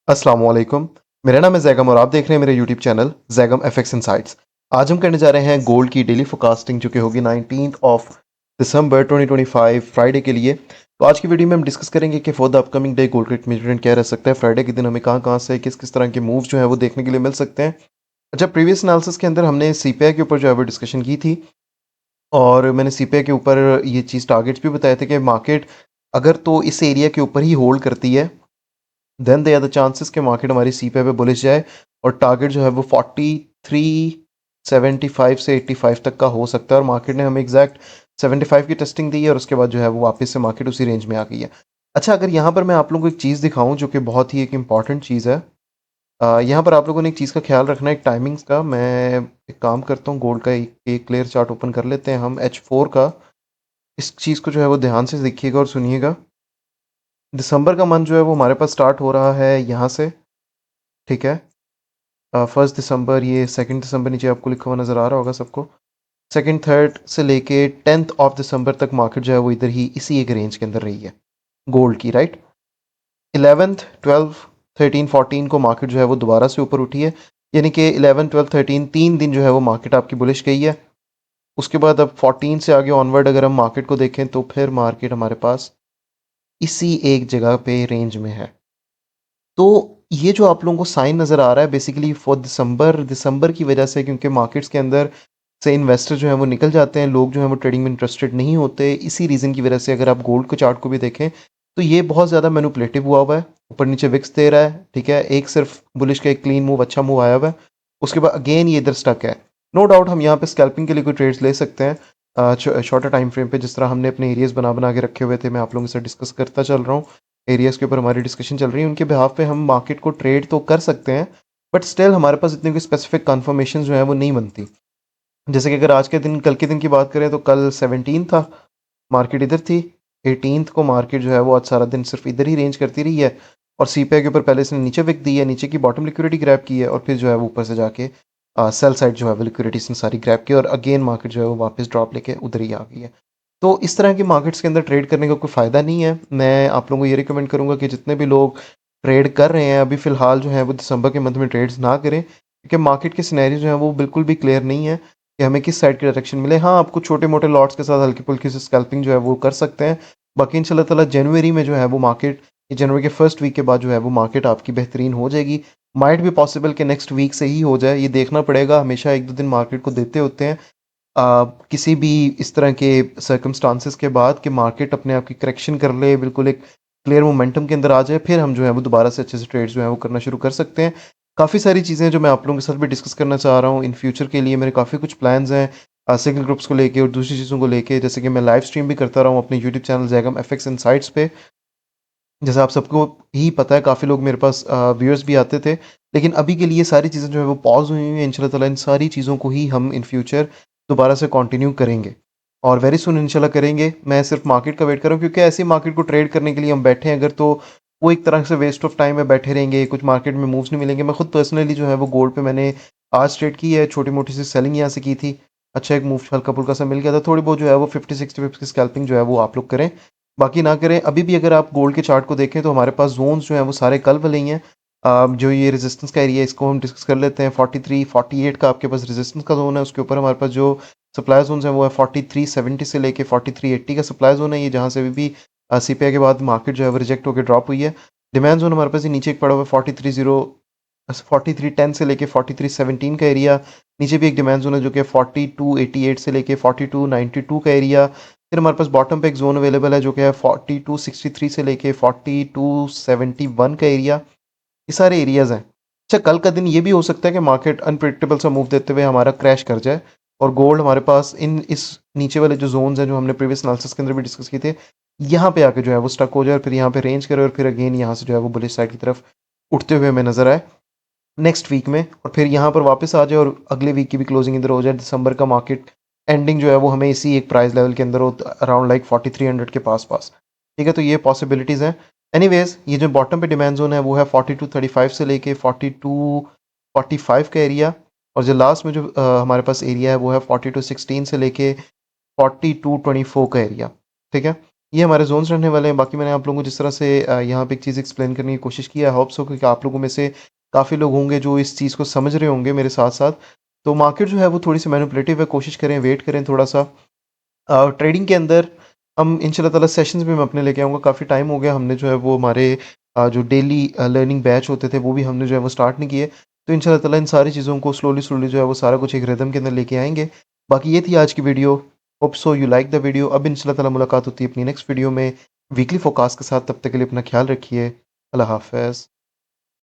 अस्सलाम वालेकुम। मेरा नाम है जैगम और आप देख रहे हैं मेरे YouTube channel Zaigham FX insights. आज हम करने जा रहे हैं गोल्ड की डेली फोरकास्टिंग जो कि होगी 19 ऑफ दिसंबर 2025 फ्राइडे के लिए। तो आज की वीडियो में हम डिस्कस करेंगे कि for the upcoming day gold rate measurement क्या रह सकता है, फ्राइडे के दिन हमें कहाँ कहाँ से किस किस तरह के मूव जो है वो देखने के लिए मिल सकते हैं। अच्छा, प्रीवियस एनालिसिस के अंदर हमने सीपीआई के ऊपर जो है वो डिस्कशन की थी और मैंने सीपीआई के ऊपर ये चीज़ टारगेट्स भी बताए थे कि मार्केट अगर तो इस एरिया के ऊपर ही होल्ड करती है then they are the chances कि मार्केट हमारी सीपीआई पे बुलिश जाए और टारगेट जो है वो 4375 से 85 तक का हो सकता है और मार्केट ने हमें एग्जैक्ट 75 की टेस्टिंग दी है और उसके बाद जो है वो वापस से मार्केट उसी रेंज में आ गई है। अच्छा, अगर यहाँ पर मैं आप लोगों को एक चीज़ दिखाऊं जो कि बहुत ही एक इंपॉर्टेंट चीज़ है, यहाँ पर आप लोगों ने एक चीज़ का ख्याल रखना है, एक टाइमिंग्स का। मैं एक काम करता हूँ, गोल्ड का एक क्लियर चार्ट ओपन कर लेते हैं हम H4 का। इस चीज़ को जो है वो ध्यान से देखिएगा और सुनिएगा। दिसंबर का मंथ जो है वो हमारे पास स्टार्ट हो रहा है यहाँ से, ठीक है। 1 दिसंबर, ये 2 दिसंबर नीचे आपको लिखा हुआ नज़र आ रहा होगा सबको। सेकंड थर्ड से लेके 10 दिसंबर तक मार्केट जो है वो इधर ही इसी एक रेंज के अंदर रही है गोल्ड की, राइट। 11, 12, 13, 14 को मार्केट जो है वो दोबारा से ऊपर उठी है, यानी कि 11, 12, 13 3 दिन जो है वो मार्केट आपकी बुलिश गई है। उसके बाद अब 14 से आगे ऑनवर्ड अगर हम मार्केट को देखें तो फिर मार्केट हमारे पास इसी एक जगह पे रेंज में है। तो ये जो आप लोगों को साइन नज़र आ रहा है बेसिकली फॉर दिसंबर दिसंबर की वजह से, क्योंकि मार्केट्स के अंदर से इन्वेस्टर जो है वो निकल जाते हैं, लोग जो हैं वो ट्रेडिंग में इंटरेस्टेड नहीं होते। इसी रीज़न की वजह से अगर आप गोल्ड के चार्ट को भी देखें तो ये बहुत ज़्यादा मैनिपुलेटिव हुआ है, ऊपर नीचे विक्स दे रहा है, ठीक है। एक सिर्फ बुलिश का एक क्लीन मूव, अच्छा मूव आया हुआ है, उसके बाद अगेन ये इधर स्टक है। नो डाउट हम यहाँ पे स्कैल्पिंग के लिए कोई ट्रेड्स ले सकते हैं शॉर्टर टाइम फ्रेम पे, जिस तरह हमने अपने एरियाज बना बना के रखे हुए थे। मैं आप लोगों के साथ डिस्कस करता चल रहा हूँ, एरियाज़ के ऊपर हमारी डिस्कशन चल रही है, उनके बिहाफ पे हम मार्केट को ट्रेड तो कर सकते हैं, बट स्टिल हमारे पास इतनी कोई स्पेसिफिक कन्फर्मेशन जो है वो नहीं बनती। जैसे कि अगर आज के दिन, कल के दिन की बात करें तो कल 17 था, मार्केट इधर थी। 18 को मार्केट जो है वो आज सारा दिन सिर्फ इधर ही रेंज करती रही है और सीपीआई के ऊपर पहले इसने नीचे विक दी है, नीचे की बॉटम लिक्विडिटी ग्रैब की है और फिर जो है वो ऊपर से जाके सेल साइड जो है वो लिक्विडिटी इसने सारी ग्रैब की और अगेन मार्केट जो है वो वापस ड्रॉप लेके उधर ही आ गई है। तो इस तरह की मार्केट्स के अंदर ट्रेड करने का कोई फ़ायदा नहीं है। मैं आप लोगों को ये रिकमेंड करूँगा कि जितने भी लोग ट्रेड कर रहे हैं अभी फ़िलहाल जो है वो दिसंबर के मंथ में ट्रेड्स ना करें, क्योंकि मार्केट के सिनेरियो जो हैं वो बिल्कुल भी क्लियर नहीं है कि हमें किस साइड की डायरेक्शन मिले। हाँ, आप कुछ छोटे-मोटे लॉट्स के साथ हल्की-फुल्की सी स्कैल्पिंग जो है वो कर सकते हैं। बाकी इंशाल्लाह ताला जनवरी में जो है वो मार्केट, ये जनवरी के फर्स्ट वीक के बाद जो है वो मार्केट आपकी बेहतरीन हो जाएगी। माइट बी पॉसिबल कि नेक्स्ट वीक से ही हो जाए, ये देखना पड़ेगा। हमेशा 1-2 दिन मार्केट को देते होते हैं किसी भी इस तरह के सर्कमस्टांसेस के बाद कि मार्केट अपने आप की करेक्शन कर ले, बिल्कुल एक क्लियर मोमेंटम के अंदर आ जाए, फिर हम जो है वो दोबारा से अच्छे से ट्रेड्स जो है वो करना शुरू कर सकते हैं। काफ़ी सारी चीज़ें जो मैं आप लोगों के साथ भी डिस्कस करना चाह रहा हूँ इन फ्यूचर के लिए, मेरे काफ़ी कुछ प्लान्स हैं सिग्नल ग्रुप्स को लेके और दूसरी चीज़ों को लेके, जैसे कि मैं लाइव स्ट्रीम भी करता रहा हूँ अपने YouTube channel Zaigham FX insights पे। जैसे आप सबको ही पता है, काफ़ी लोग मेरे पास व्यूअर्स भी आते थे, लेकिन अभी के लिए सारी चीज़ें जो है वो पॉज़ हुई हुई हैं। इंशाल्लाह ताला इन सारी चीज़ों को ही हम इन फ्यूचर दोबारा से कंटिन्यू करेंगे और वेरी सून इंशाल्लाह करेंगे। मैं सिर्फ मार्केट का वेट कर रहा हूँ, क्योंकि ऐसी मार्केट को ट्रेड करने के लिए हम बैठे हैं अगर, तो वो एक तरह से वेस्ट ऑफ टाइम है, बैठे रहेंगे, कुछ मार्केट में मूव्स नहीं मिलेंगे। मैं खुद पर्सनली जो है वो गोल्ड पे मैंने आज ट्रेड की है, छोटी-मोटी सी सेलिंग यहाँ से की थी। अच्छा एक मूव हल्का-फुल्का सा मिल गया था, थोड़ी बहुत जो है वो 50-60 पिप्स की स्कैल्पिंग जो है वो आप लोग करें, बाकी ना करें। अभी भी अगर आप गोल्ड के चार्ट को देखें तो हमारे पास ज़ोन्स जो हैं वो सारे कल वाले ही हैं। जो ये रेजिस्टेंस का एरिया है इसको हम डिस्कस कर लेते हैं। 43-48 का आपके पास रेजिस्टेंस का ज़ोन है, उसके ऊपर हमारे पास जो सप्लाई ज़ोन्स हैं वो है 4370 से लेके 4380 का सप्लाई ज़ोन है, ये जहाँ से अभी भी सीपीआई के बाद मार्केट जो है वो रिजेक्ट होकर ड्रॉप हुई है। डिमांड ज़ोन हमारे पास ये नीचे एक पड़ा हुआ है 4310 से लेके 4317 का एरिया। नीचे भी एक डिमांड ज़ोन है जो कि 4288 से लेके 4292 का एरिया। फिर हमारे पास बॉटम पे एक ज़ोन अवेलेबल है जो कि है 4263 से लेके 4271 का एरिया। ये सारे एरियाज़ हैं। अच्छा, कल का दिन ये भी हो सकता है कि मार्केट अनप्रेडिक्टेबल सा मूव देते हुए हमारा क्रैश कर जाए और गोल्ड हमारे पास इस नीचे वाले जो ज़ोन्स हैं जो हमने प्रीवियस एनालिसिस के अंदर भी डिस्कस किए थे, यहाँ पे आके जो है वो स्टक हो जाए और फिर यहाँ पे रेंज करे और फिर अगेन यहाँ से जो है वो बुलिश साइड की तरफ उठते हुए हमें नज़र आए नेक्स्ट वीक में, और फिर यहाँ पर वापस आ जाए और अगले वीक की भी क्लोजिंग इधर हो जाए। दिसंबर का मार्केट एंडिंग जो है वो हमें इसी एक प्राइस लेवल के अंदर हो, अराउंड लाइक 4300 के पास पास, ठीक है। तो ये पॉसिबिलिटीज़ हैं। एनीवेज, ये जो बॉटम पे डिमांड जोन है वो है 4235 से लेके 4245 का एरिया, और जो लास्ट में जो हमारे पास एरिया है वो है 4216 से लेके 4224 का एरिया, ठीक है। ये हमारे ज़ोन्स रहने वाले हैं। बाकी मैंने आप लोगों को जिस तरह से यहाँ पे एक चीज़ एक्सप्लेन करने की कोशिश की है, आई होप सो कि आप लोगों में से काफ़ी लोग होंगे जो इस चीज़ को समझ रहे होंगे मेरे साथ-साथ। तो मार्केट जो है वो थोड़ी-सी मैनिपुलेटिव है, कोशिश करें, वेट करें थोड़ा-सा। ट्रेडिंग के अंदर हम इंशाल्लाह ताला सेशंस भी मैं अपने लेके आऊँगा। काफ़ी टाइम हो गया हमने जो है वो हमारे जो डेली लर्निंग बैच होते थे वो भी हमने जो है वो स्टार्ट नहीं किए। तो इंशाल्लाह ताला इन सारी चीज़ों को स्लोली-स्लोली जो है वो सारा कुछ एक रिदम के अंदर लेके आएँगे। बाकी ये थी आज की video. Hope so you like the video. अब इंशाल्लाह ताला मुलाकात होती है अपनी नेक्स्ट वीडियो में वीकली फोरकास्ट के साथ। तब तक के लिए अपना ख़्याल रखिए। अल्लाह हाफ़िज़।